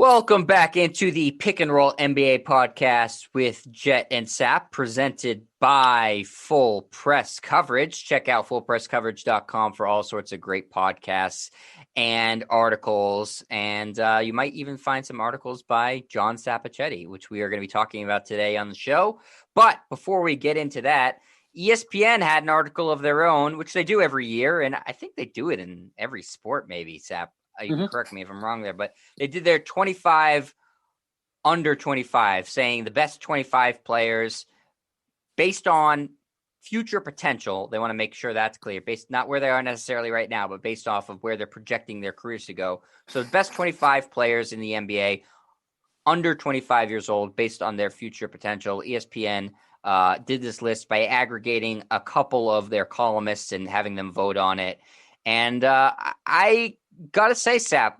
Welcome back into the Pick and Roll NBA podcast with Jet and Sap, presented by Full Press Coverage. Check out fullpresscoverage.com for all sorts of great podcasts and articles. And you might even find some articles by John Sapichetti, which we are going to be talking about today on the show. But before we get into that, ESPN had an article of their own, which they do every year. And I think they do it in every sport, maybe, Sap. You can correct me if I'm wrong there, but they did their 25 under 25, saying the best 25 players based on future potential. They want to make sure that's clear, based not where they are necessarily right now, but based off of where they're projecting their careers to go. So the best 25 players in the NBA under 25 years old based on their future potential. ESPN did this list by aggregating a couple of their columnists and having them vote on it. And I gotta say, Sap,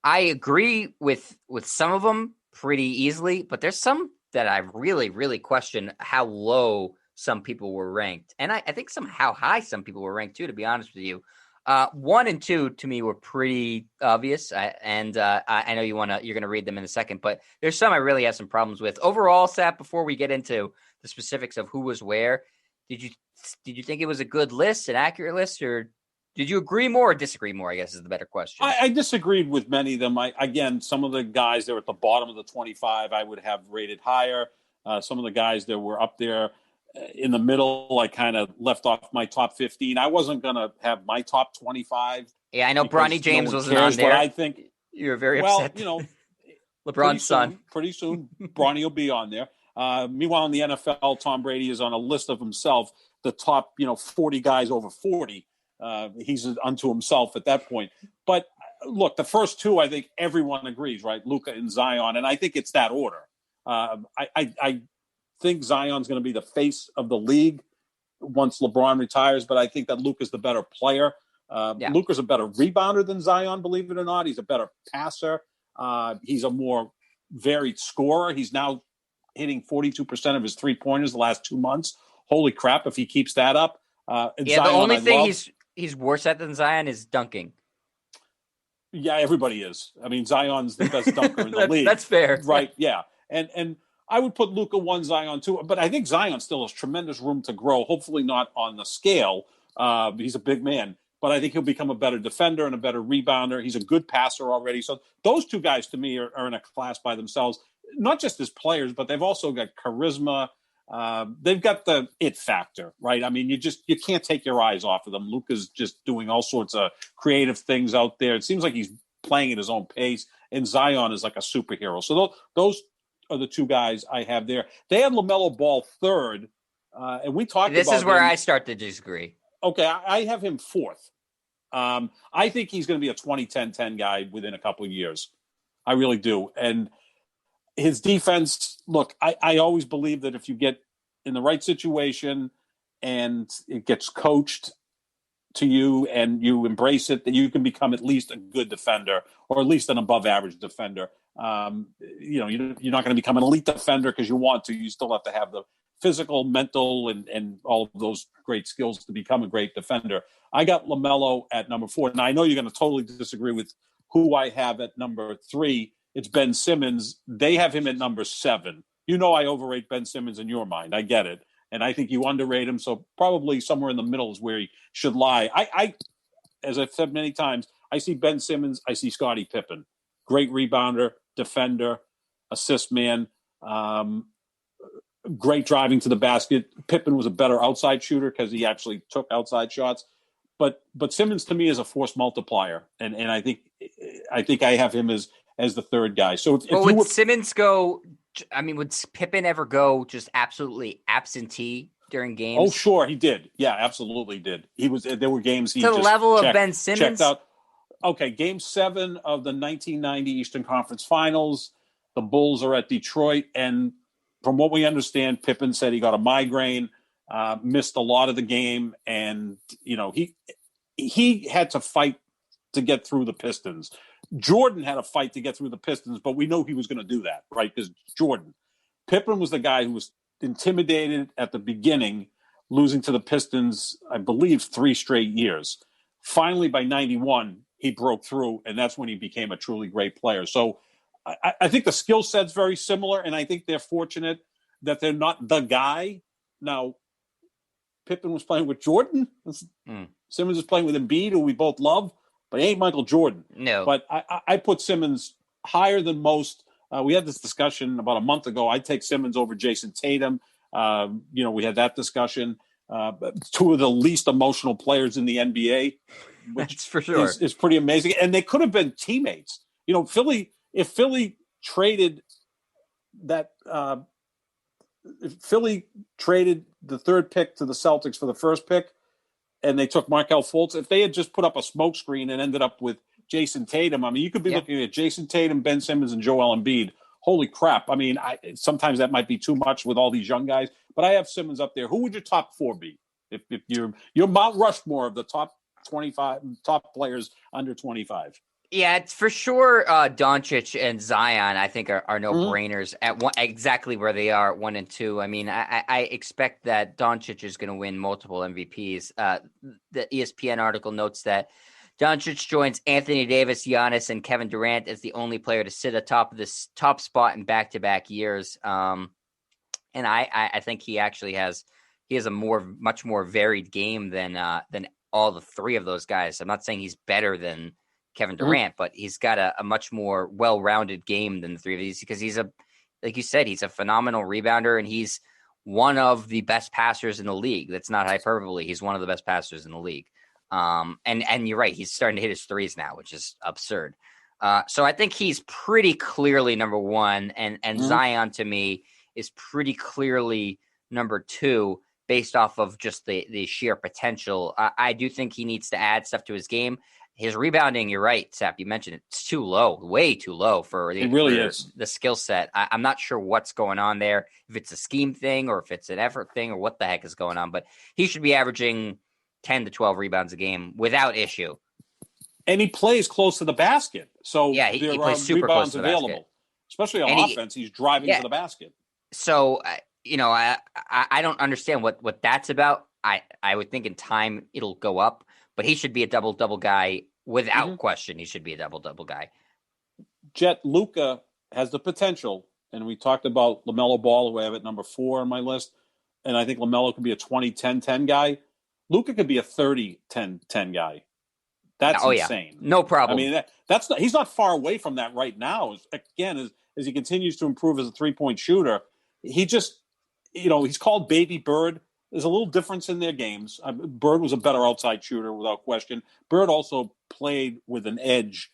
I agree with some of them pretty easily, but there's some that I really, really question how low some people were ranked. And I think how high some people were ranked too, to be honest with you. 1 and 2 to me were pretty obvious. I know you're going to read them in a second, but there's some I really have some problems with. Overall, Sap, before we get into the specifics of who was where, did you think it was a good list, an accurate list, or did you agree more or disagree more, I guess is the better question? I disagreed with many of them. Again, some of the guys that were at the bottom of the 25, I would have rated higher. Some of the guys that were up there in the middle, I kind of left off my top 15. I wasn't going to have my top 25. Yeah, I know Bronny James wasn't on there. But I think you were very upset. LeBron's son. Pretty soon, Bronny will be on there. Meanwhile, in the NFL, Tom Brady is on a list of himself, the top 40 guys over 40. He's unto himself at that point. But look, the first two, I think everyone agrees, right? Luka and Zion. And I think it's that order. I think Zion's going to be the face of the league once LeBron retires, but I think that Luka's the better player. Luka's a better rebounder than Zion, believe it or not. He's a better passer. He's a more varied scorer. He's now hitting 42% of his three-pointers the last 2 months. Holy crap, if he keeps that up. The only thing he's worse at than Zion is dunking. Yeah, everybody is. I mean, Zion's the best dunker in the league. That's fair. Right, yeah. And I would put Luka 1, Zion 2, but I think Zion still has tremendous room to grow, hopefully not on the scale. He's a big man, but I think he'll become a better defender and a better rebounder. He's a good passer already. So those two guys, to me, are in a class by themselves, not just as players, but they've also got charisma. They've got the it factor, right? I mean, you can't take your eyes off of them. Luka's just doing all sorts of creative things out there. It seems like he's playing at his own pace, and Zion is like a superhero. So those are the two guys I have there. They had LaMelo Ball third, and we talked about this is where I start to disagree. Okay, I have him fourth. I think he's going to be a 20-10-10 guy within a couple of years. I really do. And his defense, look, I always believe that if you get in the right situation and it gets coached to you and you embrace it, that you can become at least a good defender or at least an above average defender. You're not going to become an elite defender because you want to. You still have to have the physical, mental, and all of those great skills to become a great defender. I got LaMelo at number 4. Now, I know you're going to totally disagree with who I have at number 3. It's Ben Simmons. They have him at number 7. You know I overrate Ben Simmons in your mind. I get it. And I think you underrate him. So probably somewhere in the middle is where he should lie. I as I've said many times, I see Ben Simmons. I see Scottie Pippen. Great rebounder, defender, assist man, great driving to the basket. Pippen was a better outside shooter because he actually took outside shots. But Simmons to me is a force multiplier. And I think I have him as the third guy. So would Simmons go? I mean, would Pippen ever go just absolutely absentee during games? Oh, sure, he did. Yeah, absolutely did. He was. There were games he to the level of Ben Simmons. Checked out. Okay, Game 7 of the 1990 Eastern Conference Finals. The Bulls are at Detroit, and from what we understand, Pippen said he got a migraine, missed a lot of the game, and he had to fight to get through the Pistons. Jordan had a fight to get through the Pistons, but we know he was going to do that, right? Because Jordan. Pippen was the guy who was intimidated at the beginning, losing to the Pistons, I believe, 3 straight years. Finally, by 91, he broke through, and that's when he became a truly great player. So I think the skill set's very similar, and I think they're fortunate that they're not the guy. Now, Pippen was playing with Jordan. Simmons is playing with Embiid, who we both love, but he ain't Michael Jordan. No. But I put Simmons higher than most. We had this discussion about a month ago. I'd take Simmons over Jason Tatum. We had that discussion. Two of the least emotional players in the NBA, which That's for sure is pretty amazing. And they could have been teammates. If Philly traded that, if Philly traded the third pick to the Celtics for the first pick, and they took Markelle Fultz, if they had just put up a smokescreen and ended up with Jason Tatum, I mean, you could be looking at Jason Tatum, Ben Simmons, and Joel Embiid. Holy crap. I mean, sometimes that might be too much with all these young guys, but I have Simmons up there. Who would your top four be? If you're Mount Rushmore of the top 25 top players under 25. Yeah, it's for sure. Doncic and Zion, I think, are no-brainers at exactly where they are, 1 and 2. I mean, I expect that Doncic is going to win multiple MVPs. The ESPN article notes that Doncic joins Anthony Davis, Giannis, and Kevin Durant as the only player to sit atop of this top spot in back-to-back years. And I think he actually has a much more varied game than all the three of those guys. I'm not saying he's better than Kevin Durant, but he's got a much more well-rounded game than the three of these because he's like you said, he's a phenomenal rebounder and he's one of the best passers in the league. That's not hyperbole. He's one of the best passers in the league. And you're right. He's starting to hit his threes now, which is absurd. So I think he's pretty clearly number one, and Zion to me is pretty clearly number two based off of just the sheer potential. I do think he needs to add stuff to his game. His rebounding, you're right, Sap, you mentioned it. It's too low, way too low for the skill set. I'm not sure what's going on there, if it's a scheme thing or if it's an effort thing or what the heck is going on, but he should be averaging 10 to 12 rebounds a game without issue. And he plays close to the basket. So yeah, he plays super close to the available. Basket. Especially on offense, he's driving to the basket. So, I don't understand what that's about. I would think in time it'll go up, but he should be a double-double guy without question. He should be a double-double guy. Jet, Luka has the potential, and we talked about LaMelo Ball, who I have at number 4 on my list, and I think LaMelo could be a 20-10-10 guy. Luka could be a 30-10-10 guy. That's insane. Yeah. No problem. I mean, he's not far away from that right now. Again, as he continues to improve as a three-point shooter, he just, he's called Baby Bird. There's a little difference in their games. Bird was a better outside shooter without question. Bird also played with an edge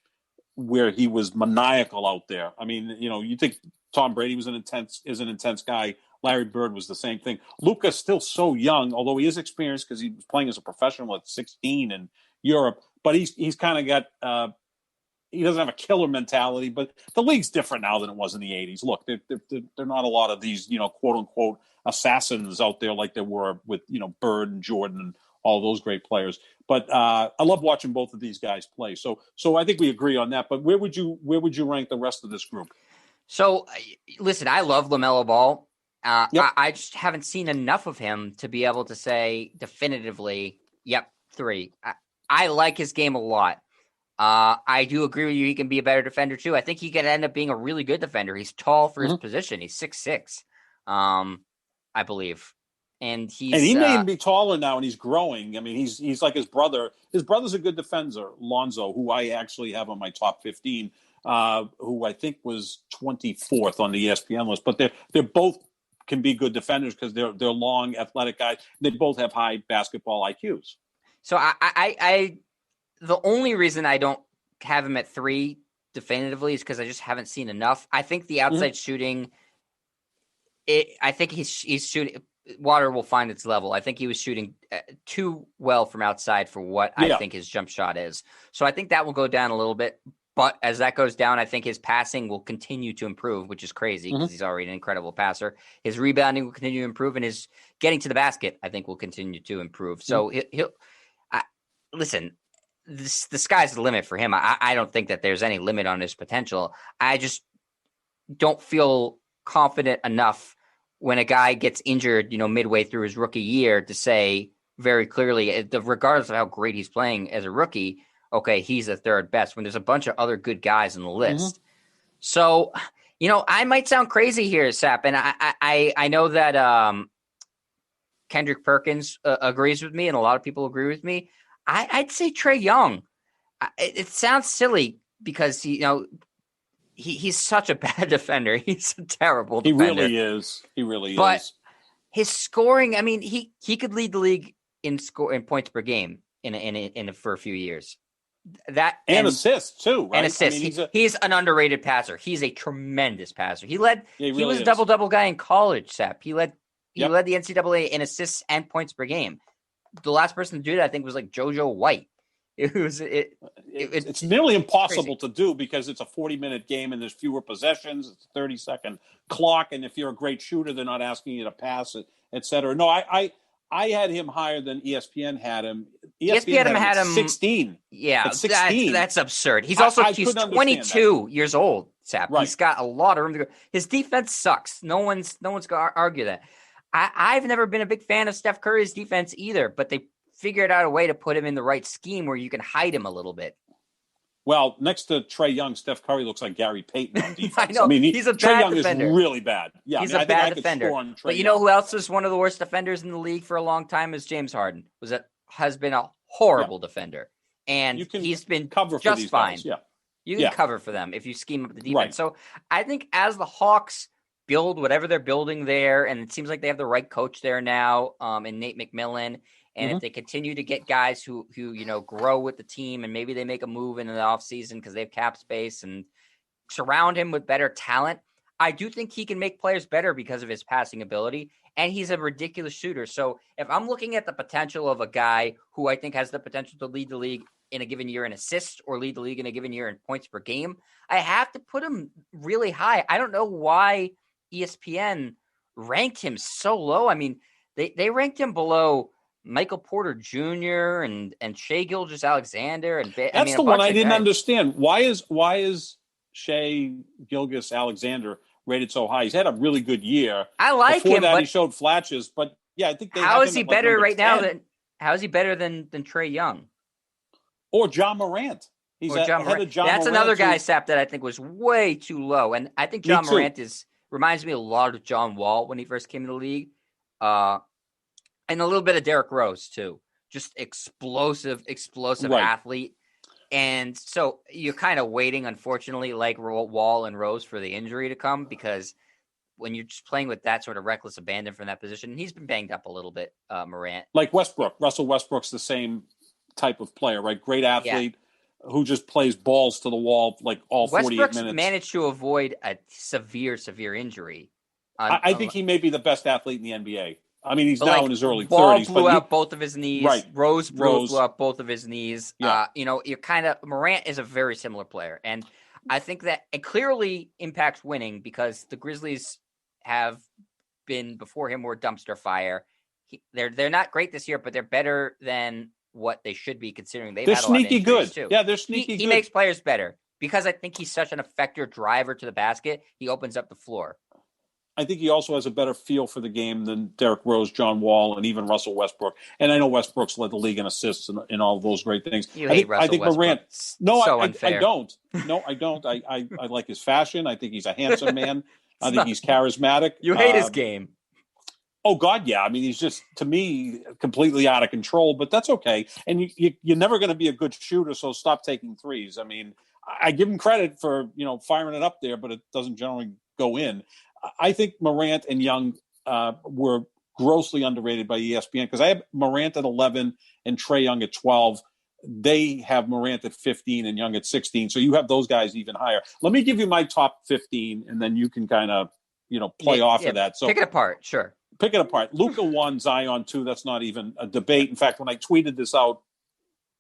where he was maniacal out there. I mean, you think Tom Brady is an intense guy. Larry Bird was the same thing. Luka's still so young, although he is experienced because he was playing as a professional at 16 in Europe. But he's kind of got he doesn't have a killer mentality. But the league's different now than it was in the 80s. Look, they're not a lot of these quote unquote assassins out there like there were with Bird and Jordan and all those great players. But I love watching both of these guys play. So I think we agree on that. But where would you rank the rest of this group? So listen, I love LaMelo Ball. Yep. I just haven't seen enough of him to be able to say definitively, yep, 3. I like his game a lot. I do agree with you. He can be a better defender too. I think he could end up being a really good defender. He's tall for his position. He's 6'6", I believe. And he may even be taller now, and he's growing. I mean, he's like his brother. His brother's a good defender, Lonzo, who I actually have on my top 15, who I think was 24th on the ESPN list. But they're both can be good defenders because they're long, athletic guys. They both have high basketball IQs. So I the only reason I don't have him at 3 definitively is because I just haven't seen enough. I think the outside shooting, I think he's shooting. Water will find its level. I think he was shooting too well from outside for what I think his jump shot is. So I think that will go down a little bit. But as that goes down, I think his passing will continue to improve, which is crazy because he's already an incredible passer. His rebounding will continue to improve, and his getting to the basket, I think, will continue to improve. So listen, the sky's the limit for him. I don't think that there's any limit on his potential. I just don't feel confident enough when a guy gets injured, midway through his rookie year to say very clearly, regardless of how great he's playing as a rookie, okay, he's the third best when there's a bunch of other good guys on the list. So, I might sound crazy here, Sap, and I know that Kendrick Perkins agrees with me, and a lot of people agree with me. I'd say Trae Young. It sounds silly because he's such a bad defender. He's a terrible defender. He really but is. His scoring, I mean, he could lead the league in points per game for a few years. That and assists too, right? And assists. I mean, he's an underrated passer. He's a tremendous passer. He was a double guy in college, Sap. He led the NCAA in assists and points per game. The last person to do that, I think, was like JoJo White. It's nearly impossible to do because it's a 40-minute game and there's fewer possessions. It's a 30-second clock, and if you're a great shooter, they're not asking you to pass it, et cetera. No, I had him higher than ESPN had him. ESPN had him 16. Yeah, at 16. That's absurd. He's 22 years old, Sap. Right. He's got a lot of room to go. His defense sucks. No one's going to argue that. I've never been a big fan of Steph Curry's defense either, but they figured out a way to put him in the right scheme where you can hide him a little bit. Well, next to Trae Young, Steph Curry looks like Gary Payton on defense. I know. He's a bad Trae defender. Young is really bad. Yeah, he's a bad defender. But you know who else was one of the worst defenders in the league for a long time is James Harden. Has been a horrible defender. And he's been cover just for these fine. Guys. Yeah. You can cover for them if you scheme up the defense. Right. So I think as the Hawks build whatever they're building there, and it seems like they have the right coach there now, in Nate McMillan. And if they continue to get guys who grow with the team, and maybe they make a move in the offseason because they have cap space and surround him with better talent, I do think he can make players better because of his passing ability. And he's a ridiculous shooter. So if I'm looking at the potential of a guy who I think has the potential to lead the league in a given year in assists or lead the league in a given year in points per game, I have to put him really high. I don't know why ESPN ranked him so low. I mean, they ranked him below Michael Porter Jr. and Shai Gilgeous-Alexander, and that's the one I didn't understand. Why is Shai Gilgeous-Alexander rated so high? He's had a really good year. I like Before him. That, he showed flashes, but yeah, I think how is he better right now than Trae Young or John Morant? He's ahead of John That's Morant, another guy, Sap, that I think was way too low, and I think John Morant reminds me a lot of John Wall when he first came to the league. And a little bit of Derrick Rose, too. Just explosive athlete. And so you're kind of waiting, unfortunately, like Wall and Rose for the injury to come, because when you're just playing with that sort of reckless abandon from that position, and he's been banged up a little bit, Morant. Like Westbrook. Russell Westbrook's the same type of player, right? Great athlete who just plays balls to the wall like all 48 minutes. Westbrook's managed to avoid a severe injury. I think he may be the best athlete in the NBA. I mean, he's now in his early 30s. Ball blew out both of his knees. Right. Rose blew out both of his knees. Yeah. You're Morant is a very similar player. And I think that it clearly impacts winning because the Grizzlies have been, before him, were dumpster fire. They're not great this year, but they're better than what they should be considering they're had a sneaky lot of injuries good. Too. Yeah, they're sneaky good. He makes players better because I think he's such an effective driver to the basket. He opens up the floor. I think he also has a better feel for the game than Derrick Rose, John Wall, and even Russell Westbrook. And I know Westbrook's led the league in assists and all of those great things. I think Morant. No, so I don't. No, I don't. I like his fashion. I think he's a handsome man. I think he's charismatic. You hate his game. Oh, God, yeah. I mean, he's just, to me, completely out of control, but that's okay. And you're never going to be a good shooter, so stop taking threes. I mean, I give him credit for, firing it up there, but it doesn't generally go in. I think Morant and Young were grossly underrated by ESPN because I have Morant at 11 and Trae Young at 12. They have Morant at 15 and Young at 16. So you have those guys even higher. Let me give you my top 15, and then you can kind of, play off of that. So pick it apart. Sure. Pick it apart. Luka 1, Zion 2. That's not even a debate. In fact, when I tweeted this out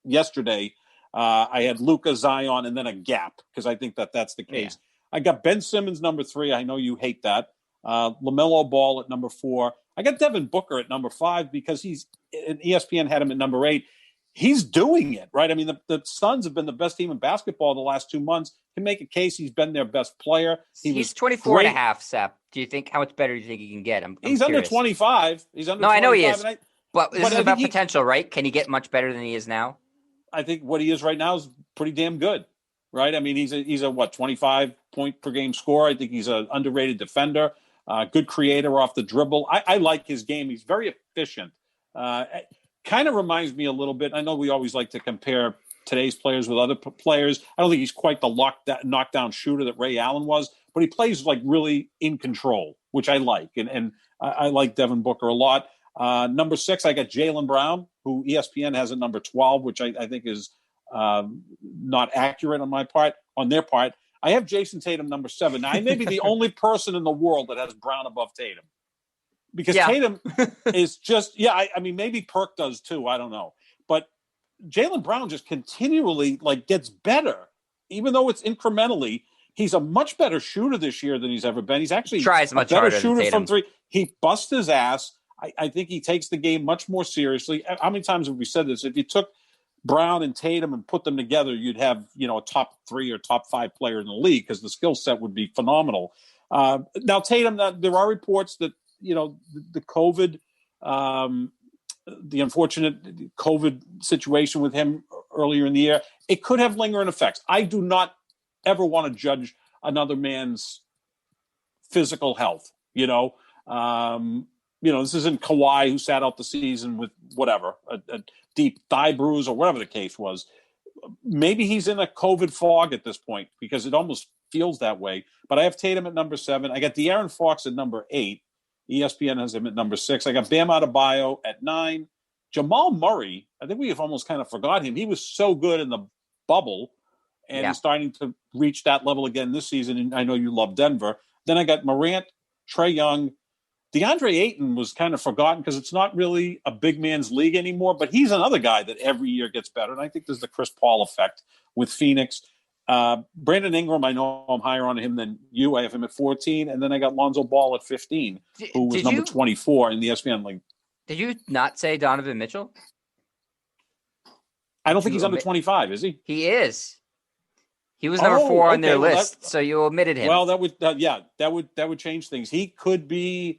yesterday, I had Luka, Zion, and then a gap because I think that's the case. Yeah. I got Ben Simmons number 3. I know you hate that. LaMelo Ball at number 4. I got Devin Booker at number 5 because ESPN had him at number 8. He's doing it, right? I mean, the Suns have been the best team in basketball the last 2 months. Can make a case he's been their best player. He's 24 and a half, Sap. Do you think, how much better do you think he can get? He's curious. Under 25. He's under 25. No, I know he is. But this is about potential, right? Can he get much better than he is now? I think what he is right now is pretty damn good. right? I mean, he's a what, 25 point per game scorer. I think he's an underrated defender, good creator off the dribble. I like his game. He's very efficient. Kind of reminds me a little bit. I know we always like to compare today's players with other players. I don't think he's quite the knockdown shooter that Ray Allen was, but he plays like really in control, which I like. And I like Devin Booker a lot. Number 6, I got Jaylen Brown, who ESPN has at number 12, which I think is not accurate on their part. I have Jason Tatum number 7. Now, I may be the only person in the world that has Brown above Tatum. Because Tatum is just, I mean, maybe Perk does too. I don't know. But Jaylen Brown just continually gets better, even though it's incrementally. He's a much better shooter this year than he's ever been. He's actually tries much harder shooter from 3. He busts his ass. I think he takes the game much more seriously. How many times have we said this? If you took Brown and Tatum and put them together, you'd have a top 3 or top 5 player in the league because the skill set would be phenomenal. Now Tatum, there are reports that the COVID, the unfortunate COVID situation with him earlier in the year, it could have lingering effects. I do not ever want to judge another man's physical health. This isn't Kawhi who sat out the season with whatever, a deep thigh bruise or whatever the case was. Maybe he's in a COVID fog at this point because it almost feels that way. But I have Tatum at number 7. I got De'Aaron Fox at number 8. ESPN has him at number 6. I got Bam Adebayo at 9. Jamal Murray, I think we have almost kind of forgot him. He was so good in the bubble, and he's starting to reach that level again this season. And I know you love Denver. Then I got Morant, Trae Young. DeAndre Ayton was kind of forgotten because it's not really a big man's league anymore, but he's another guy that every year gets better. And I think there's the Chris Paul effect with Phoenix. Brandon Ingram, I know I'm higher on him than you. I have him at 14. And then I got Lonzo Ball at 15, who was number 24 in the ESPN league. Did you not say Donovan Mitchell? I don't think he's under 25, is he? He is. He was number 4 on their list, so you omitted him. Well, that would change things. He could be.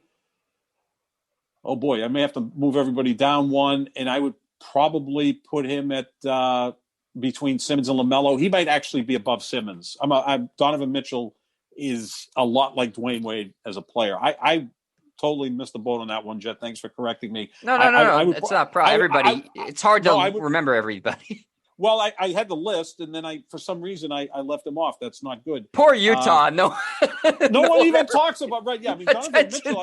Oh boy, I may have to move everybody down 1, and I would probably put him at between Simmons and LaMelo. He might actually be above Simmons. Donovan Mitchell is a lot like Dwayne Wade as a player. I totally missed the boat on that one, Jet. Thanks for correcting me. No. It's not everybody. It's hard to remember everybody. Well, I had the list, and then for some reason I left him off. That's not good. Poor Utah. No one even talks about right. Yeah, I mean Donovan Mitchell.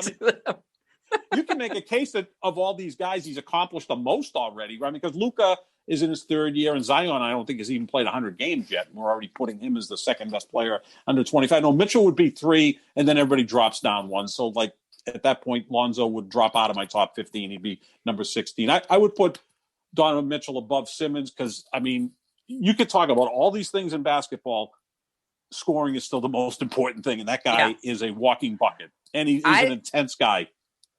You can make a case that of all these guys, he's accomplished the most already, right? Because Luka is in his 3rd year, and Zion, I don't think, has even played 100 games yet. And we're already putting him as the second best player under 25. No, Mitchell would be 3, and then everybody drops down 1. So, at that point, Lonzo would drop out of my top 15. He'd be number 16. I would put Donovan Mitchell above Simmons because, I mean, you could talk about all these things in basketball. Scoring is still the most important thing, and that guy is a walking bucket, and he's an intense guy.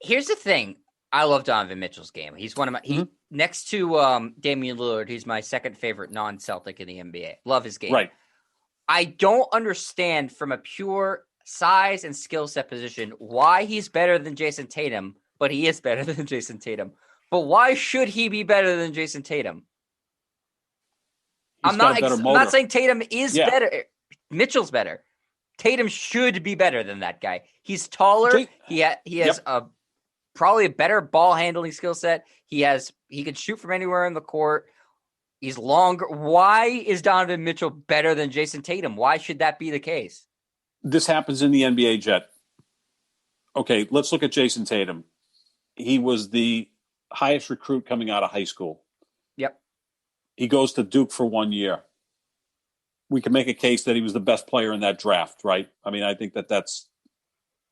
Here's the thing. I love Donovan Mitchell's game. He's one of my next to Damian Lillard, he's my second favorite non-Celtic in the NBA. Love his game. Right. I don't understand from a pure size and skill set position why he's better than Jason Tatum, but he is better than Jason Tatum. But why should he be better than Jason Tatum? I'm not saying Tatum is better. Mitchell's better. Tatum should be better than that guy. He's taller. He has probably a better ball handling skill set. He can shoot from anywhere in the court. He's longer. Why is Donovan Mitchell better than Jason Tatum? Why should that be the case? This happens in the NBA, Jet. Okay, let's look at Jason Tatum. He was the highest recruit coming out of high school. Yep. He goes to Duke for 1 year. We can make a case that he was the best player in that draft, right? I mean, I think that's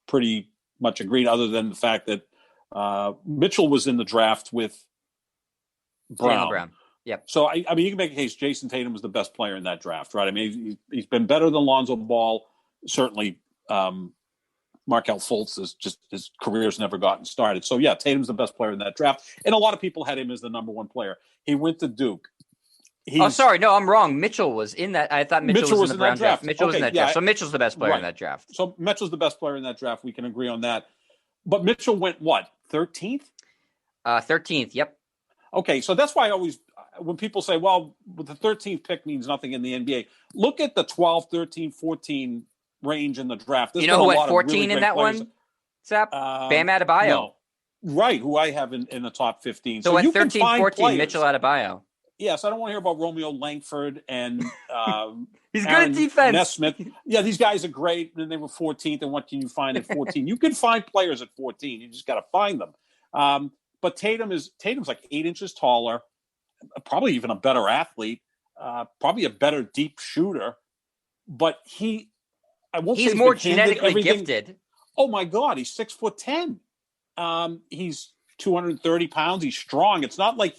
pretty much agreed, other than the fact that Mitchell was in the draft with Brown. Yep. So, I mean, you can make a case Jason Tatum was the best player in that draft, right? I mean, he's been better than Lonzo Ball. Certainly, Markelle Fultz his career's never gotten started. So, yeah, Tatum's the best player in that draft. And a lot of people had him as the number 1 player. He went to Duke. Sorry. No, I'm wrong. Mitchell was in that. I thought Mitchell was in the Brown draft. Mitchell was in that draft. So Mitchell's the best player in that draft. So Mitchell's the best player in that draft. We can agree on that. But Mitchell went what? 13th? 13th. Yep. Okay. So that's why when people say, well, the 13th pick means nothing in the NBA, look at the 12, 13, 14 range in the draft. You know who went 14 in that players. one, Sap? Bam Adebayo. No. Right, who I have in the top 15. So at you 13, can find 14, players. Mitchell Adebayo. Yes, I don't want to hear about Romeo Langford and he's Aaron good at defense. Nesmith. Yeah, these guys are great, and they were 14th, and what can you find at 14? You can find players at 14. You just got to find them. But Tatum's like 8 inches taller, probably even a better athlete, probably a better deep shooter. But he's more genetically gifted. Oh my God, he's 6'10". He's 230 pounds. He's strong. It's not like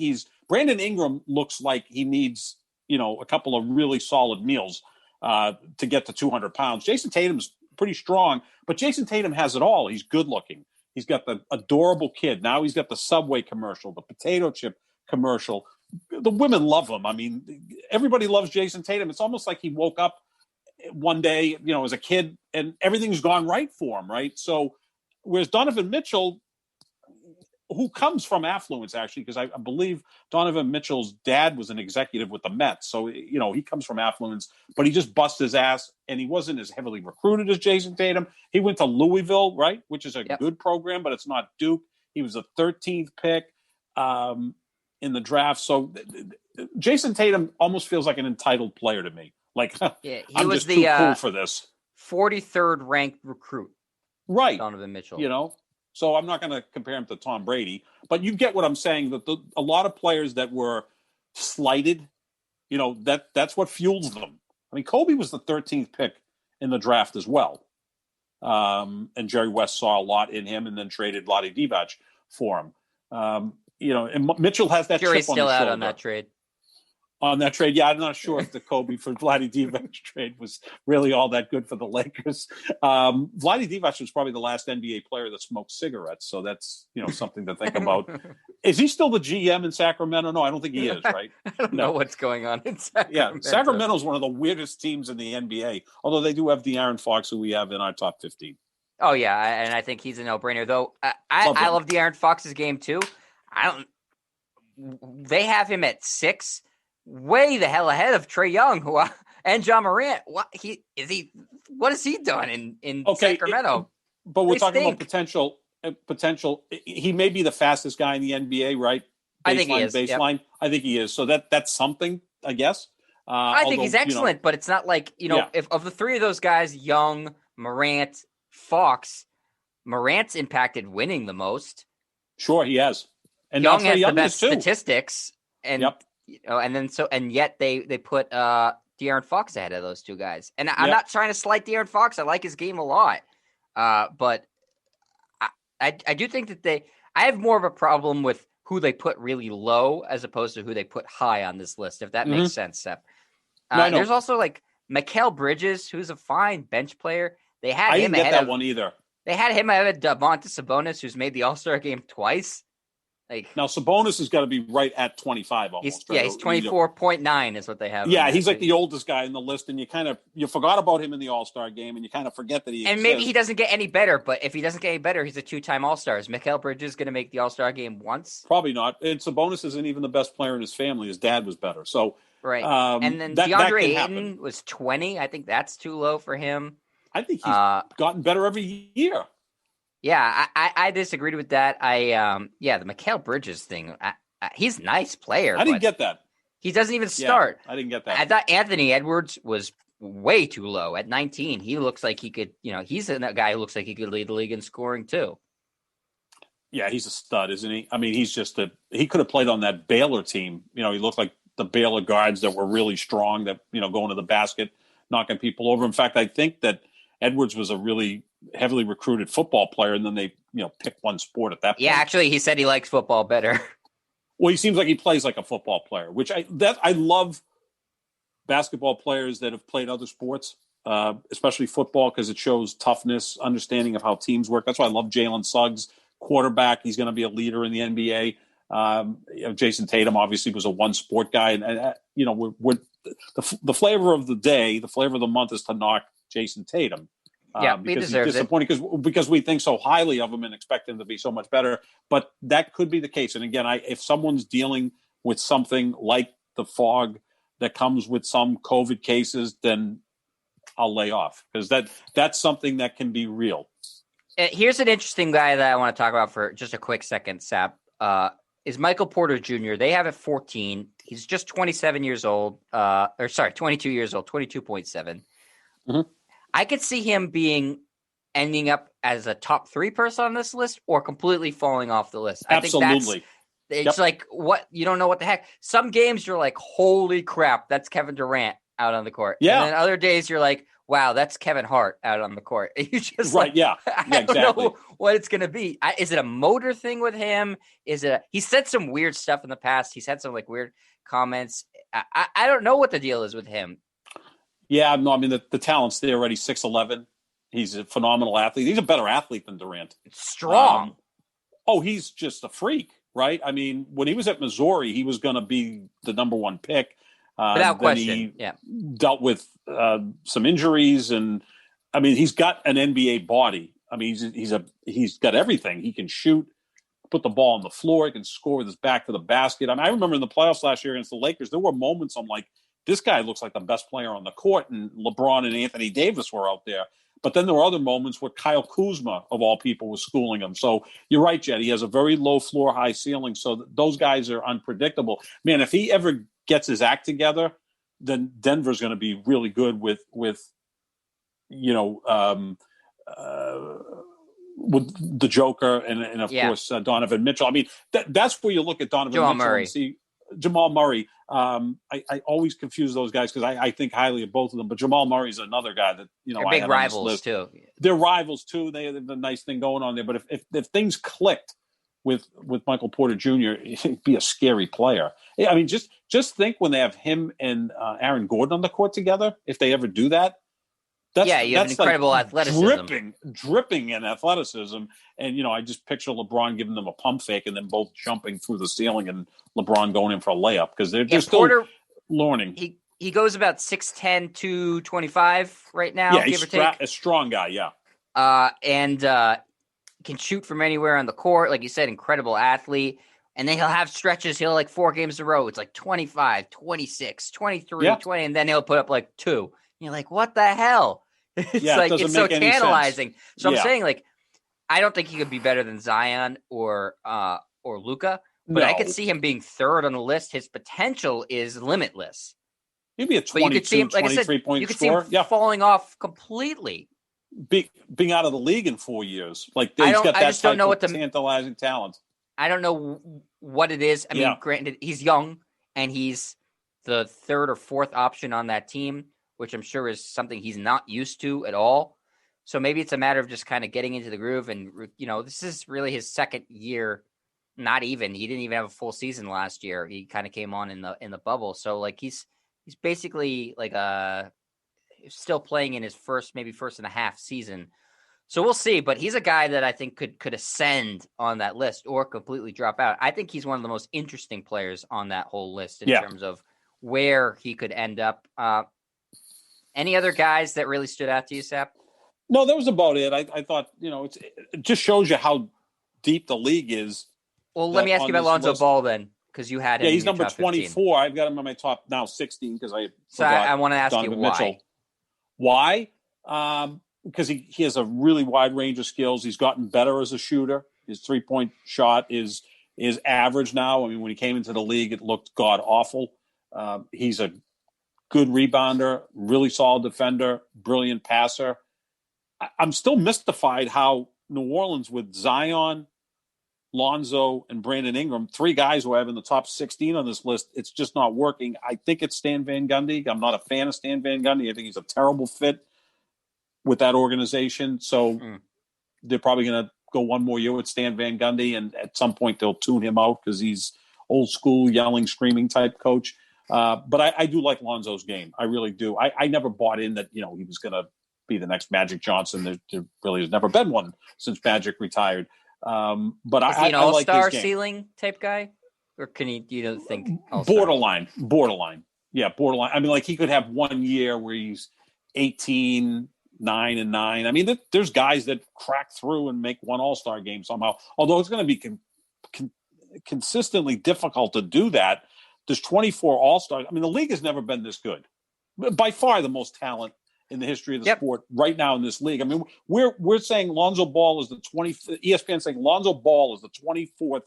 Brandon Ingram looks like he needs, a couple of really solid meals to get to 200 pounds. Jason Tatum's pretty strong, but Jason Tatum has it all. He's good looking. He's got the adorable kid. Now he's got the Subway commercial, the potato chip commercial. The women love him. I mean, everybody loves Jason Tatum. It's almost like he woke up one day, as a kid, and everything's gone right for him, right? So, whereas Donovan Mitchell, who comes from affluence, actually, because I believe Donovan Mitchell's dad was an executive with the Mets. So, he comes from affluence, but he just busts his ass, and he wasn't as heavily recruited as Jason Tatum. He went to Louisville, right, which is a good program, but it's not Duke. He was a 13th pick in the draft. So Jason Tatum almost feels like an entitled player to me. Like, I'm just too cool for this. 43rd ranked recruit. Right. Donovan Mitchell. So I'm not going to compare him to Tom Brady, but you get what I'm saying, that a lot of players that were slighted, that's what fuels them. I mean, Kobe was the 13th pick in the draft as well. And Jerry West saw a lot in him and then traded Vlade Divac for him. And Mitchell has that Jerry's chip on still his out shoulder. on that trade. On that trade, yeah, I'm not sure if the Kobe for Vlade Divac trade was really all that good for the Lakers. Vlade Divac was probably the last NBA player that smoked cigarettes, so that's something to think about. Is he still the GM in Sacramento? No, I don't think he is. Right? I don't know what's going on in Sacramento. Yeah, Sacramento is one of the weirdest teams in the NBA. Although they do have De'Aaron Fox, who we have in our top 15. Oh yeah, and I think he's a no-brainer. Though I love De'Aaron Fox's game too. They have him at 6. Way the hell ahead of Trae Young and John Morant. What has he done in Sacramento? But we're talking about potential. He may be the fastest guy in the NBA, right? I think he is. Baseline. Yep. I think he is. So that's something, I guess. I think he's excellent, but it's not like if of the three of those guys, Young, Morant, Fox, Morant's impacted winning the most. Sure, he has. And Young has the best statistics, and yet they put De'Aaron Fox ahead of those two guys. And I'm not trying to slight De'Aaron Fox. I like his game a lot, but I do think that I have more of a problem with who they put really low as opposed to who they put high on this list. If that makes sense, Sep. There's also like Mikal Bridges, who's a fine bench player. I didn't get that one either. They had him ahead of Domantas Sabonis, who's made the All-Star game twice. Now Sabonis has got to be right at 25 almost. He's 24.9 is what they have. Yeah, he's like the oldest guy in the list, and you forgot about him in the All-Star game, and you kind of forget that he exists. Maybe he doesn't get any better, but if he doesn't get any better, he's a 2-time All-Star. Is Mikal Bridges going to make the All-Star game once? Probably not. And Sabonis isn't even the best player in his family. His dad was better. So right. And then DeAndre Ayton was 20. I think that's too low for him. I think he's gotten better every year. Yeah, I disagreed with that. The Mikal Bridges thing. He's a nice player. I didn't get that. He doesn't even start. I didn't get that. I thought Anthony Edwards was way too low at 19. He looks like he could. He's a guy who looks like he could lead the league in scoring too. Yeah, he's a stud, isn't he? I mean, he could have played on that Baylor team. He looked like the Baylor guards that were really strong. That going to the basket, knocking people over. In fact, I think that Edwards was a really heavily recruited football player, and then they pick one sport at that point. Yeah, actually, he said he likes football better. Well, he seems like he plays like a football player, which I love basketball players that have played other sports, especially football, because it shows toughness, understanding of how teams work. That's why I love Jalen Suggs, quarterback. He's going to be a leader in the NBA. Jason Tatum obviously was a one sport guy, and we're the flavor of the day, the flavor of the month is to knock Jason Tatum. Because he's disappointing because we think so highly of him and expect him to be so much better. But that could be the case. And again, if someone's dealing with something like the fog that comes with some COVID cases, then I'll lay off, because that's something that can be real. Here's an interesting guy that I want to talk about for just a quick second, Sap. Is Michael Porter Jr. They have at 14. He's just 27 years old. 22 years old, 22.7. Mm-hmm. I could see him ending up as a top 3 person on this list or completely falling off the list. Absolutely. It's like, what, you don't know what the heck. Some games you're like, holy crap, that's Kevin Durant out on the court. Yeah. And then other days you're like, wow, that's Kevin Hart out on the court. You just right. Yeah. I don't know what it's going to be. Is it a motor thing with him? He said some weird stuff in the past. He's had some like weird comments. I don't know what the deal is with him. Yeah. No, I mean, the talent's there already. 6'11". He's a phenomenal athlete. He's a better athlete than Durant. Strong. He's just a freak, right? I mean, when he was at Missouri, he was going to be the number 1 pick. Without question. He yeah. dealt with some injuries, and I mean, he's got an NBA body. I mean, he's got everything. He can shoot, put the ball on the floor. He can score with his back to the basket. I mean, I remember in the playoffs last year against the Lakers, there were moments I'm like, this guy looks like the best player on the court, and LeBron and Anthony Davis were out there. But then there were other moments where Kyle Kuzma, of all people, was schooling him. So you're right, Jed. He has a very low floor, high ceiling. So those guys are unpredictable. Man, if he ever gets his act together, then Denver's going to be really good with the Joker and of course Donovan Mitchell. I mean, that's where you look at Donovan Mitchell Murray. And see Jamal Murray. I always confuse those guys because I think highly of both of them. But Jamal Murray's another guy that They're big rivals too. They're rivals too. They have a nice thing going on there. But if things clicked with Michael Porter Jr., he'd be a scary player. I mean, just think when they have him and Aaron Gordon on the court together. If they ever do that, you have incredible like athleticism, dripping in athleticism. And I just picture LeBron giving them a pump fake and then both jumping through the ceiling and LeBron going in for a layup because they're still learning. He goes about 6'10", 225 right now. Yeah, give or take. A strong guy. Yeah, and can shoot from anywhere on the court. Like you said, incredible athlete. And then he'll have stretches. He'll like 4 games in a row. It's like 25, 26, 23, 20. And then he'll put up like 2. And you're like, what the hell? It's like, it's so tantalizing. So I'm saying, like, I don't think he could be better than Zion or Luka, but I could see him being 3rd on the list. His potential is limitless. He'd be a 22, 23-point you could scorer. See him falling off completely. Being out of the league in 4 years. Like, he's got that type of tantalizing talent. I don't know what it is. I mean, granted, he's young, and he's the 3rd or 4th option on that team, which I'm sure is something he's not used to at all. So maybe it's a matter of just kind of getting into the groove. And, this is really his 2nd year. Not even. He didn't even have a full season last year. He kind of came on in the bubble. So, like, he's basically like still playing in his first and a half season. So we'll see, but he's a guy that I think could ascend on that list or completely drop out. I think he's one of the most interesting players on that whole list in terms of where he could end up. Any other guys that really stood out to you, Sap? No, that was about it. I thought, it just shows you how deep the league is. Well, let me ask you about Lonzo Ball then, because you had him. Yeah, he's number 24. I've got him on my top now 16 because I want to ask you why. Mitchell. Why? Because he has a really wide range of skills. He's gotten better as a shooter. His 3-point shot is average now. I mean, when he came into the league, it looked god awful. He's a good rebounder, really solid defender, brilliant passer. I'm still mystified how New Orleans with Zion, Lonzo, and Brandon Ingram, 3 guys who I have in the top 16 on this list, it's just not working. I think it's Stan Van Gundy. I'm not a fan of Stan Van Gundy. I think he's a terrible fit with that organization. So they're probably going to go one more year with Stan Van Gundy, and at some point they'll tune him out because he's old school, yelling, screaming type coach. But I do like Lonzo's game. I really do. I never bought in that, he was going to be the next Magic Johnson. There really has never been one since Magic retired. But is he an all-star like ceiling type guy? Or can he, think all-star? Borderline. Yeah, borderline. I mean, like, he could have 1 year where he's 18, 9-9. I mean, there's guys that crack through and make one all-star game somehow. Although it's going to be consistently difficult to do that There's 24 All-Stars. I mean, the league has never been this good. By far the most talent in the history of the sport right now in this league. I mean, we're saying Lonzo Ball is the 20th. ESPN saying Lonzo Ball is the 24th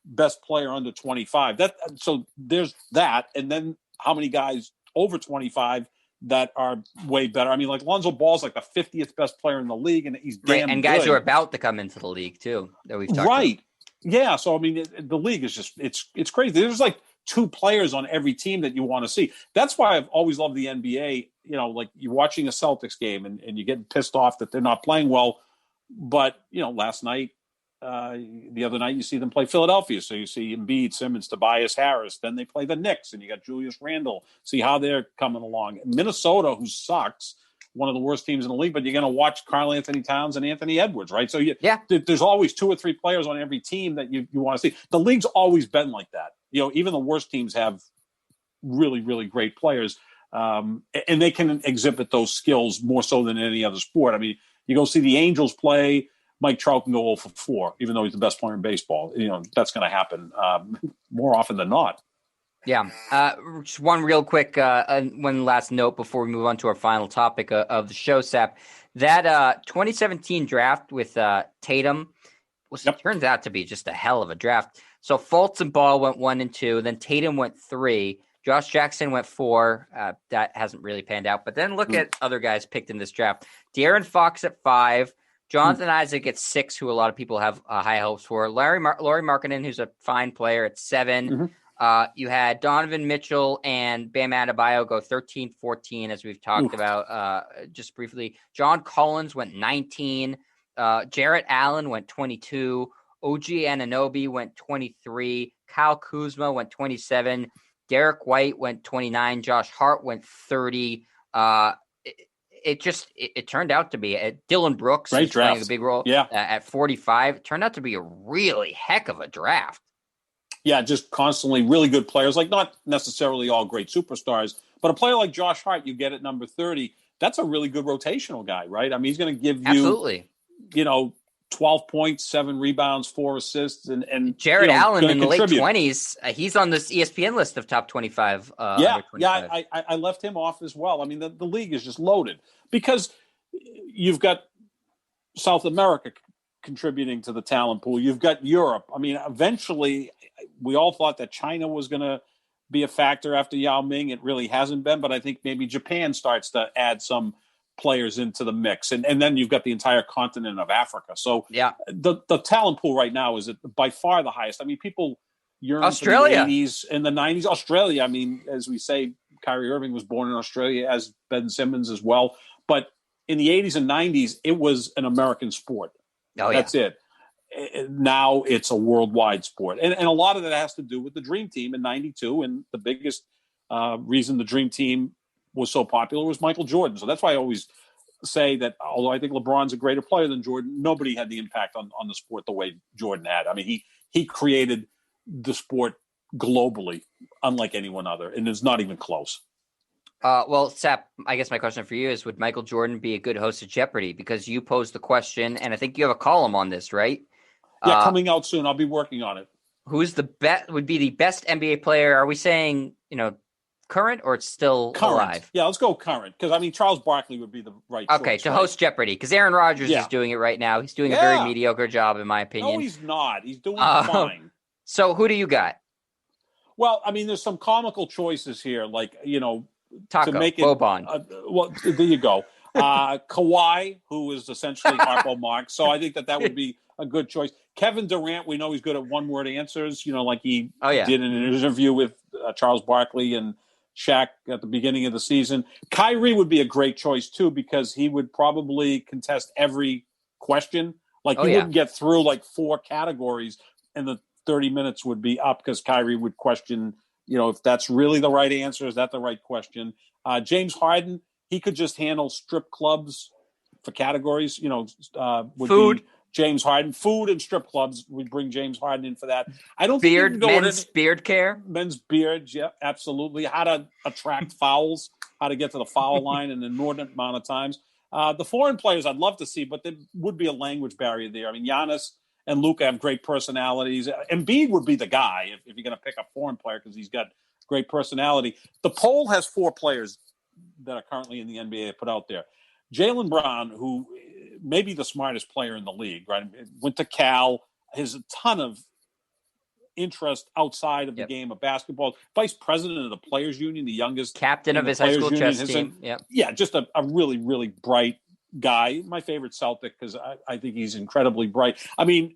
best player under 25. So there's that, and then how many guys over 25 that are way better? I mean, like Lonzo Ball's like the 50th best player in the league, and he's damn and guys good. who are about to come into the league too that we've talked right. about. Yeah, so I mean, the league is just it's crazy. There's like 2 players on every team that you want to see. That's why I've always loved the NBA. You know, like you're watching a Celtics game and you're getting pissed off that they're not playing well. But, you know, last night, the other night, you see them play Philadelphia. So you see Embiid, Simmons, Tobias Harris. Then they play the Knicks, and you got Julius Randle. See how they're coming along. Minnesota, who sucks, one of the worst teams in the league, but you're going to watch Karl Anthony Towns and Anthony Edwards, right? So there's always 2 or 3 players on every team that you want to see. The league's always been like that. You know, even the worst teams have really, really great players, and they can exhibit those skills more so than any other sport. I mean, you go see the Angels play, Mike Trout can go 0 for 4, even though he's the best player in baseball. You know, that's going to happen more often than not. Yeah. Just one real quick, one last note before we move on to our final topic of the show, Sap. That 2017 draft with Tatum turns out to be just a hell of a draft. So Fultz and Ball went 1 and 2, then Tatum went 3, Josh Jackson went 4. That hasn't really panned out. But then look at other guys picked in this draft. De'Aaron Fox at 5, Jonathan Isaac at 6, who a lot of people have high hopes for. Lauri Markkanen, who's a fine player, at 7. You had Donovan Mitchell and Bam Adebayo go 13, 14, as we've talked about just briefly. John Collins went 19. Jarrett Allen went 22. OG Anunoby went 23. Kyle Kuzma went 27. Derek White went 29. Josh Hart went 30. It turned out to be Dylan Brooks is playing a big role at 45. It turned out to be a really heck of a draft. Yeah, just constantly really good players, like not necessarily all great superstars, but a player like Josh Hart, you get at number 30, that's a really good rotational guy, right? I mean, he's going to give you, 12 points, 7 rebounds, 4 assists, and Jared Allen in the late 20s, he's on this ESPN list of top 25. I left him off as well. I mean, the league is just loaded because you've got South America contributing to the talent pool. You've got Europe. I mean, eventually, we all thought that China was going to be a factor after Yao Ming. It really hasn't been, but I think maybe Japan starts to add some players into the mix. And then you've got the entire continent of Africa. So the talent pool right now is by far the highest. I mean, people yearn Australia. for the 80s and the 90s. Australia, I mean, as we say, Kyrie Irving was born in Australia, as Ben Simmons as well. But in the 80s and 90s, it was an American sport. That's it. Now it's a worldwide sport. And a lot of that has to do with the Dream Team in 92. And the biggest reason the Dream Team was so popular was Michael Jordan. So that's why I always say that although I think LeBron's a greater player than Jordan, nobody had the impact on the sport the way Jordan had. I mean, he created the sport globally, unlike anyone other. And it's not even close. Well, Sap, I guess my question for you is, would Michael Jordan be a good host of Jeopardy? Because you posed the question, and I think you have a column on this, right? Yeah, coming out soon. I'll be working on it. Who's would be the best NBA player? Are we saying, current or it's still alive? Yeah, let's go current. Because, I mean, Charles Barkley would be the right choice, to host Jeopardy. Because Aaron Rodgers is doing it right now. He's doing a very mediocre job, in my opinion. No, he's not. He's doing fine. So who do you got? Well, I mean, there's some comical choices here. Like, Taco, to make it, Boban. There you go. Kawhi, who is essentially Harpo Marx. So I think that would be a good choice. Kevin Durant, we know he's good at one-word answers, like he did in an interview with Charles Barkley and Shaq at the beginning of the season. Kyrie would be a great choice, too, because he would probably contest every question. Like, he wouldn't get through, 4 categories, and the 30 minutes would be up because Kyrie would question, if that's really the right answer, is that the right question? James Harden, he could just handle strip clubs for categories, would food. Be James Harden. Food and strip clubs, we bring James Harden in for that. I don't think men's beard care. Men's beards, yeah, absolutely. How to attract fouls, how to get to the foul line in an inordinate amount of times. The foreign players I'd love to see, but there would be a language barrier there. I mean, Giannis and Luka have great personalities. Embiid would be the guy if you're going to pick a foreign player because he's got great personality. The poll has 4 players that are currently in the NBA put out there. Jaylen Brown, who may be the smartest player in the league, right? Went to Cal, has a ton of interest outside of the game of basketball. Vice president of the Players Union, the youngest captain of his high school chess team. Yeah, just a really, really bright guy. My favorite Celtic because I think he's incredibly bright. I mean,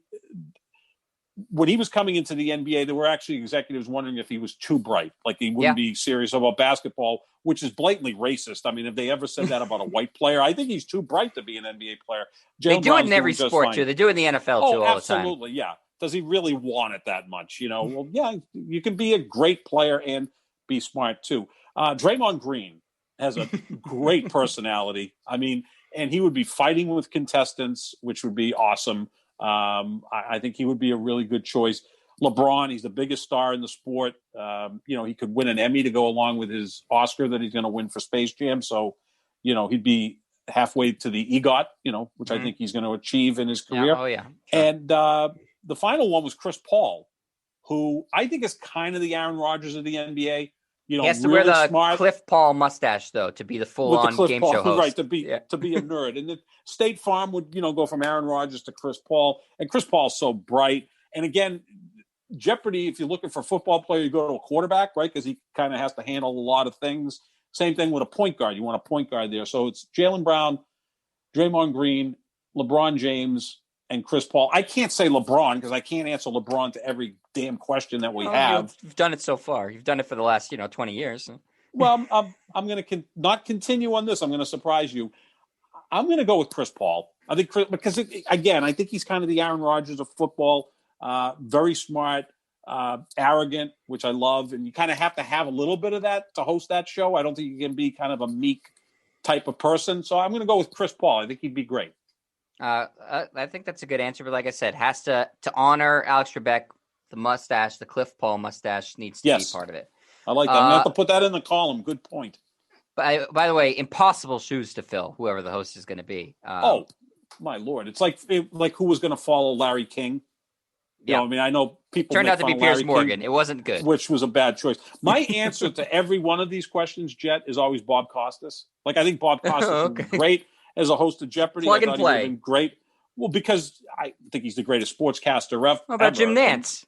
when he was coming into the NBA, there were actually executives wondering if he was too bright, like he wouldn't be serious about basketball, which is blatantly racist. I mean, if they ever said that about a white player, I think he's too bright to be an NBA player. They do it in every sport, too. They do it in the NFL, too, all the time. Absolutely, yeah. Does he really want it that much? Well, yeah, you can be a great player and be smart, too. Draymond Green has a great personality. I mean, and he would be fighting with contestants, which would be awesome. I think he would be a really good choice. LeBron, he's the biggest star in the sport. He could win an Emmy to go along with his Oscar that he's going to win for Space Jam. So, he'd be halfway to the EGOT, which I think he's going to achieve in his career. Sure. And the final one was Chris Paul, who I think is kind of the Aaron Rodgers of the NBA. He has to wear the Cliff Paul mustache, though, to be the full-on game show host. Right, to be a nerd. And the State Farm would, go from Aaron Rodgers to Chris Paul. And Chris Paul's so bright. And again, Jeopardy, if you're looking for a football player, you go to a quarterback, right? Because he kind of has to handle a lot of things. Same thing with a point guard. You want a point guard there. So it's Jaylen Brown, Draymond Green, LeBron James, and Chris Paul. I can't say LeBron because I can't answer LeBron to every damn question that we have. You've done it so far. You've done it for the last, 20 years. Well, I'm going to not continue on this. I'm going to surprise you. I'm going to go with Chris Paul. I think because I think he's kind of the Aaron Rodgers of football. Very smart, arrogant, which I love. And you kind of have to have a little bit of that to host that show. I don't think you can be kind of a meek type of person. So I'm going to go with Chris Paul. I think he'd be great. I think that's a good answer, but like I said, has to honor Alex Trebek, the mustache, the Cliff Paul mustache needs to be part of it. I like that. I'm going to have to put that in the column. Good point. By the way, impossible shoes to fill, whoever the host is going to be. Oh, my Lord. It's like who was going to follow Larry King? I mean, I know people turned out to be Piers Larry Morgan. King, It wasn't good. Which was a bad choice. My answer to every one of these questions, Jet, is always Bob Costas. Like, I think Bob Costas would be great as a host of Jeopardy. Plug and play. He would have been great. Well, because I think he's the greatest sportscaster ever. How about Jim Nantz?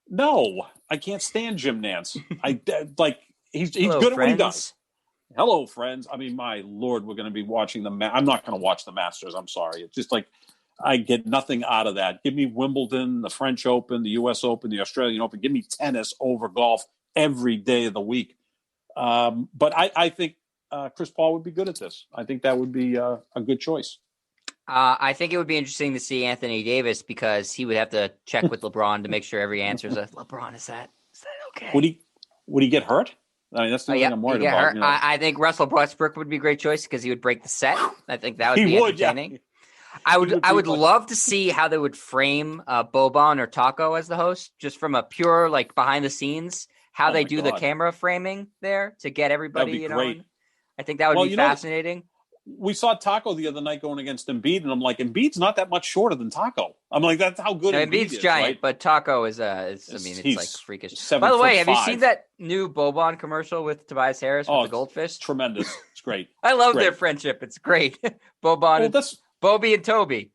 No, I can't stand Jim Nantz. He's Hello, good at what he friends. does. Hello, friends. I mean, my Lord, we're going to be watching I'm not going to watch the Masters. I'm sorry. It's just like I get nothing out of that. Give me Wimbledon, the French Open, the U.S. Open, the Australian Open. Give me tennis over golf every day of the week. But I think Chris Paul would be good at this. I think that would be a good choice. I think it would be interesting to see Anthony Davis because he would have to check with LeBron to make sure every answer is LeBron, is that okay? Would he get hurt? I mean, that's the thing I'm worried about. I think Russell Westbrook would be a great choice because he would break the set. I think that would be entertaining. Yeah. I would love to see how they would frame Boban or Taco as the host, just from a pure behind the scenes, how they do the camera framing there to get everybody. Great. I think that would be fascinating. We saw Taco the other night going against Embiid, and I'm like, Embiid's not that much shorter than Taco. I'm like, that's how good Embiid's is, giant, right? But Taco is it's like freakish. By the way, have you seen that new Boban commercial with Tobias Harris with the goldfish? It's tremendous. It's great. I love their friendship. It's great. Boban, Bobby and Toby.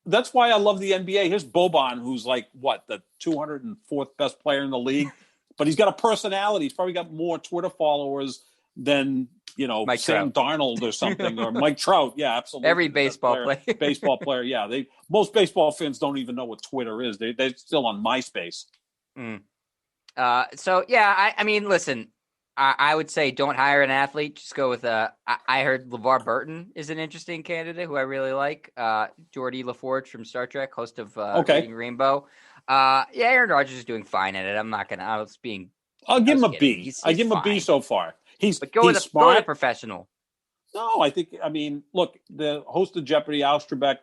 That's why I love the NBA. Here's Boban, who's the 204th best player in the league, but he's got a personality. He's probably got more Twitter followers than Mike Sam Trout. Darnold or something, or Mike Trout. Yeah, absolutely. Every baseball player. Baseball player, yeah. Most baseball fans don't even know what Twitter is. They're still on MySpace. I mean, listen, I would say don't hire an athlete. Just go with I heard LeVar Burton is an interesting candidate who I really like. Geordie LaForge from Star Trek, host of Reading Rainbow. Aaron Rodgers is doing fine at it. I'll give him a B. I give him a B so far. Go with a professional. No, look, the host of Jeopardy, Alex Trebek,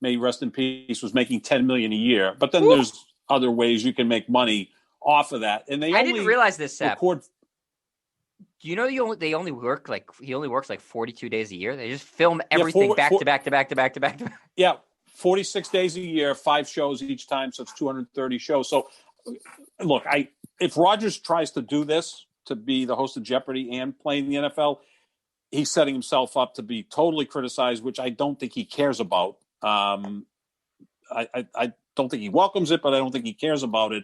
may rest in peace, was making $10 million a year. But then there's other ways you can make money off of that. And I didn't realize this, Sap. Do you know he only works 42 days a year? They just film everything back to back. Yeah, 46 days a year, 5 shows each time, so it's 230 shows. So, look, if Rodgers tries to do this, to be the host of Jeopardy and play in the NFL, he's setting himself up to be totally criticized, which I don't think he cares about. I don't think he welcomes it, but I don't think he cares about it,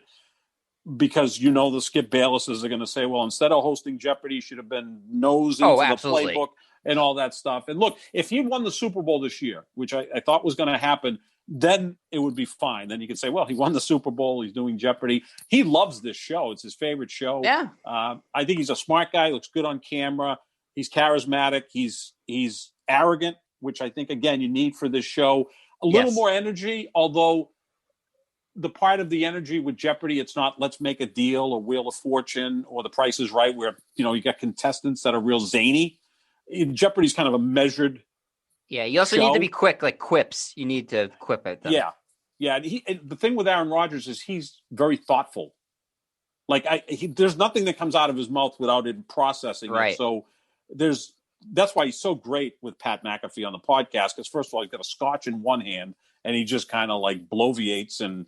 because the Skip Baylesses are going to say, well, instead of hosting Jeopardy, he should have been nose into the playbook and all that stuff. And look, if he won the Super Bowl this year, which I thought was going to happen, then it would be fine. Then you could say, well, he won the Super Bowl. He's doing Jeopardy. He loves this show. It's his favorite show. Yeah. I think he's a smart guy. Looks good on camera. He's charismatic. He's arrogant, which I think, again, you need for this show. A little more energy, although the part of the energy with Jeopardy, it's not let's make a deal or Wheel of Fortune or The Price is Right, where, you got contestants that are real zany. Jeopardy's kind of a measured you also show. need to be quick, like quips. You need to quip at them. Yeah. And the thing with Aaron Rodgers is he's very thoughtful. Like there's nothing that comes out of his mouth without him processing it. So that's why he's so great with Pat McAfee on the podcast. Because first of all, he's got a scotch in one hand and he just kind of like bloviates and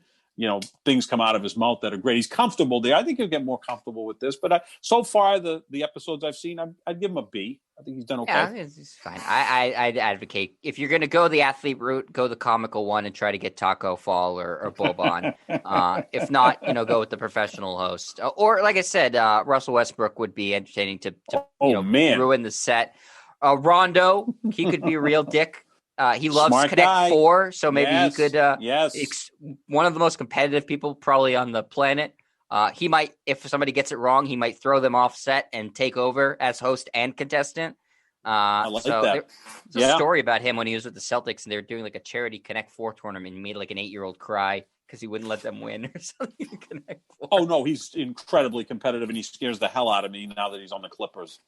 things come out of his mouth that are great. He's comfortable there. I think he'll get more comfortable with this. But so far, the episodes I've seen, I'd give him a B. I think he's done okay. Yeah, it's fine. I'd advocate, if you're going to go the athlete route, go the comical one and try to get Taco Fall or Boban. If not, go with the professional host. Or, like I said, Russell Westbrook would be entertaining to ruin the set. Rondo, he could be a real dick. He loves Smart Connect guy. 4, so maybe he could. Yes. One of the most competitive people probably on the planet. He might, if somebody gets it wrong, he might throw them off set and take over as host and contestant. I like that. There's a story about him when he was with the Celtics and they were doing like a charity Connect 4 tournament. He made like an 8-year-old cry because he wouldn't let them win or something. Connect 4. Oh no, he's incredibly competitive and he scares the hell out of me now that he's on the Clippers.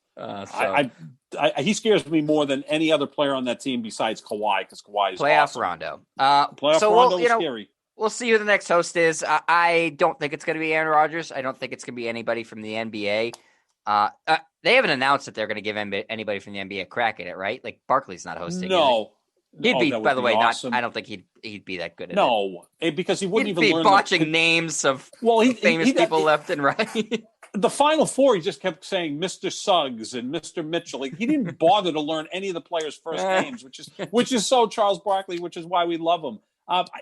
He scares me more than any other player on that team besides Kawhi, because Kawhi is playoff awesome. Rondo. Rondo is scary. We'll see who the next host is. I don't think it's going to be Aaron Rodgers. I don't think it's going to be anybody from the NBA. They haven't announced that they're going to give anybody from the NBA a crack at it, right? Like Barkley's not hosting. No. He'd be, by the way, awesome. I don't think he'd be that good at it. No, because he wouldn't he'd even be learn. Botching names of famous people left and right. The Final Four, he just kept saying Mr. Suggs and Mr. Mitchell. Like, he didn't bother to learn any of the players' first names, which is so Charles Barkley, which is why we love him.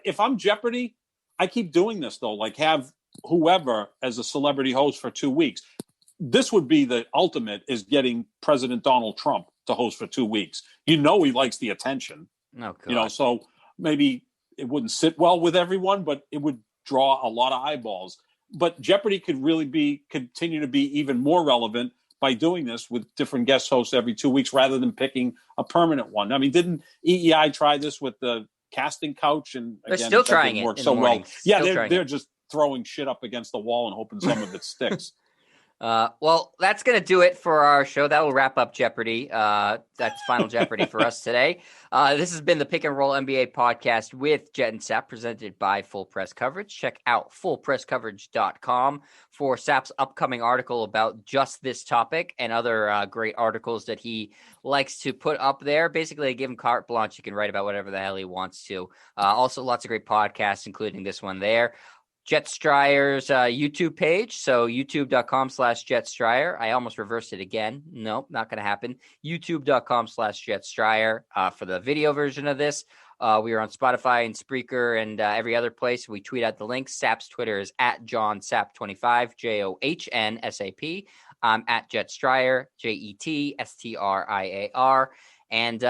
If I'm Jeopardy, I keep doing this though. Like, have whoever as a celebrity host for 2 weeks. This would be the ultimate, is getting President Donald Trump to host for 2 weeks. He likes the attention. Oh, God. So maybe it wouldn't sit well with everyone, but it would draw a lot of eyeballs. But Jeopardy could really continue to be even more relevant by doing this with different guest hosts every 2 weeks rather than picking a permanent one. I mean, didn't EEI try this with the casting couch? And they're still trying it. Work so well. Yeah, they're just throwing shit up against the wall and hoping some of it sticks. Well, that's going to do it for our show. That will wrap up Jeopardy. That's Final Jeopardy for us today. This has been the Pick and Roll NBA podcast with Jet and Sap, presented by Full Press Coverage. Check out fullpresscoverage.com for Sap's upcoming article about just this topic and other great articles that he likes to put up there. Basically, I give him carte blanche. He can write about whatever the hell he wants to. Also, lots of great podcasts, including this one there. Jet Stryer's YouTube page, so youtube.com/Jet Stryer. I almost reversed it again. Nope, not going to happen. youtube.com/Jet Stryer for the video version of this. We are on Spotify and Spreaker and every other place. We tweet out the links. Sap's Twitter is at JohnSap25, JOHNSAP. I'm at Jet Stryer, JETSTRIAR. And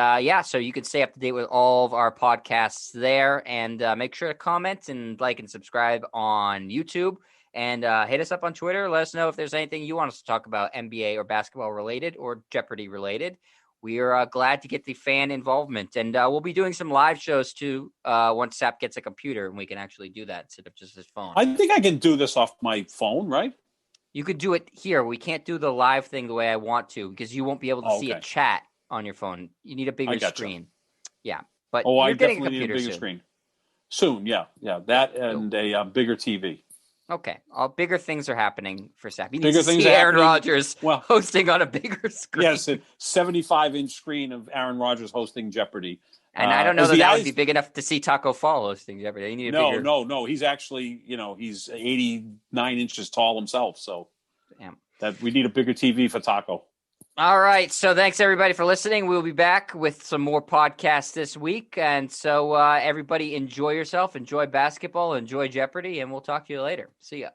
so you can stay up to date with all of our podcasts there, and make sure to comment and like and subscribe on YouTube, and hit us up on Twitter. Let us know if there's anything you want us to talk about, NBA or basketball related or Jeopardy related. We are glad to get the fan involvement, and we'll be doing some live shows too once Sap gets a computer and we can actually do that instead of just his phone. I think I can do this off my phone, right? You could do it here. We can't do the live thing the way I want to because you won't be able to see a chat on your phone. You need a bigger screen. Yeah. But I definitely need a bigger screen. Soon, yeah. That and a bigger TV. Okay. All bigger things are happening for Sap. You need bigger to things see are Aaron happening. Rodgers hosting on a bigger screen. Yes, a 75-inch screen of Aaron Rodgers hosting Jeopardy. And I don't know as that the that would eyes, be big enough to see Taco fall those things every day. You need a bigger. no. He's actually, he's 89 inches tall himself. So Damn. that we need a bigger TV for Taco. All right. So thanks everybody for listening. We'll be back with some more podcasts this week. And so everybody enjoy yourself, enjoy basketball, enjoy Jeopardy, and we'll talk to you later. See ya.